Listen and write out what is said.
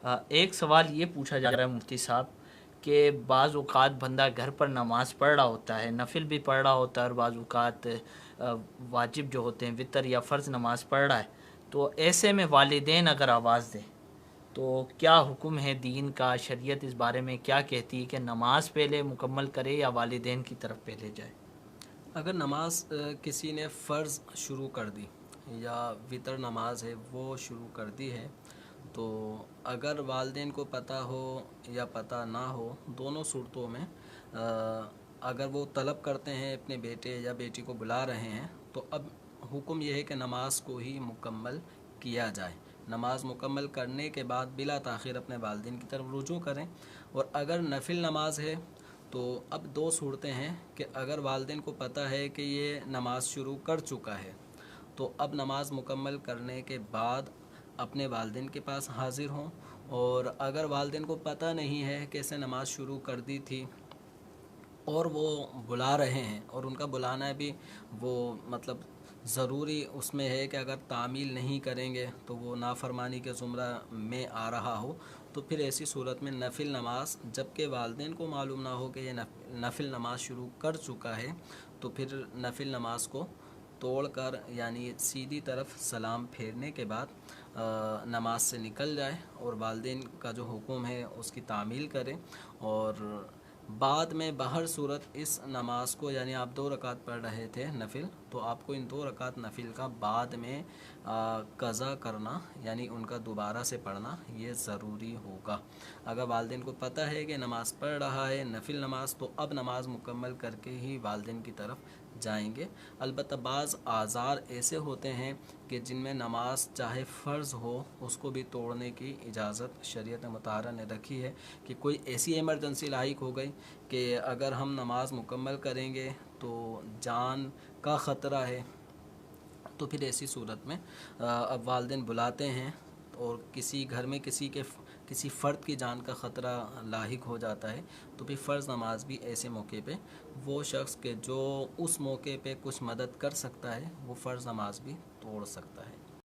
ایک سوال یہ پوچھا جا رہا ہے مفتی صاحب کہ بعض اوقات بندہ گھر پر نماز پڑھ رہا ہوتا ہے، نفل بھی پڑھ رہا ہوتا ہے، اور بعض اوقات واجب جو ہوتے ہیں وطر یا فرض نماز پڑھ رہا ہے، تو ایسے میں والدین اگر آواز دیں تو کیا حکم ہے دین کا؟ شریعت اس بارے میں کیا کہتی ہے کہ نماز پہلے مکمل کرے یا والدین کی طرف پہلے جائے؟ اگر نماز کسی نے فرض شروع کر دی یا وطر نماز ہے وہ شروع کر دی ہے، تو اگر والدین کو پتہ ہو یا پتہ نہ ہو، دونوں صورتوں میں اگر وہ طلب کرتے ہیں اپنے بیٹے یا بیٹی کو بلا رہے ہیں، تو اب حکم یہ ہے کہ نماز کو ہی مکمل کیا جائے۔ نماز مکمل کرنے کے بعد بلا تاخیر اپنے والدین کی طرف رجوع کریں۔ اور اگر نفل نماز ہے تو اب دو صورتیں ہیں کہ اگر والدین کو پتہ ہے کہ یہ نماز شروع کر چکا ہے، تو اب نماز مکمل کرنے کے بعد اپنے والدین کے پاس حاضر ہوں، اور اگر والدین کو پتہ نہیں ہے کہ اسے نماز شروع کر دی تھی اور وہ بلا رہے ہیں، اور ان کا بلانا بھی وہ مطلب ضروری اس میں ہے کہ اگر تعمیل نہیں کریں گے تو وہ نافرمانی کے زمرہ میں آ رہا ہو، تو پھر ایسی صورت میں نفل نماز، جب کہ والدین کو معلوم نہ ہو کہ یہ نفل نماز شروع کر چکا ہے، تو پھر نفل نماز کو توڑ کر یعنی سیدھی طرف سلام پھیرنے کے بعد نماز سے نکل جائے اور والدین کا جو حکم ہے اس کی تعمیل کرے۔ اور بعد میں بہر صورت اس نماز کو، یعنی آپ 2 رکعت پڑھ رہے تھے نفل، تو آپ کو ان 2 رکعت نفل کا بعد میں قضا کرنا، یعنی ان کا دوبارہ سے پڑھنا یہ ضروری ہوگا۔ اگر والدین کو پتہ ہے کہ نماز پڑھ رہا ہے نفل نماز، تو اب نماز مکمل کر کے ہی والدین کی طرف جائیں گے۔ البتہ بعض اعذار ایسے ہوتے ہیں کہ جن میں نماز چاہے فرض ہو اس کو بھی توڑنے کی اجازت شریعت مطہرہ نے رکھی ہے، کہ کوئی ایسی ایمرجنسی لاحق ہو گئی کہ اگر ہم نماز مکمل کریں گے تو جان کا خطرہ ہے، تو پھر ایسی صورت میں اب والدین بلاتے ہیں، اور کسی گھر میں کسی فرد کی جان کا خطرہ لاحق ہو جاتا ہے، تو پھر فرض نماز بھی ایسے موقع پہ وہ شخص کہ جو اس موقع پہ کچھ مدد کر سکتا ہے وہ فرض نماز بھی توڑ سکتا ہے۔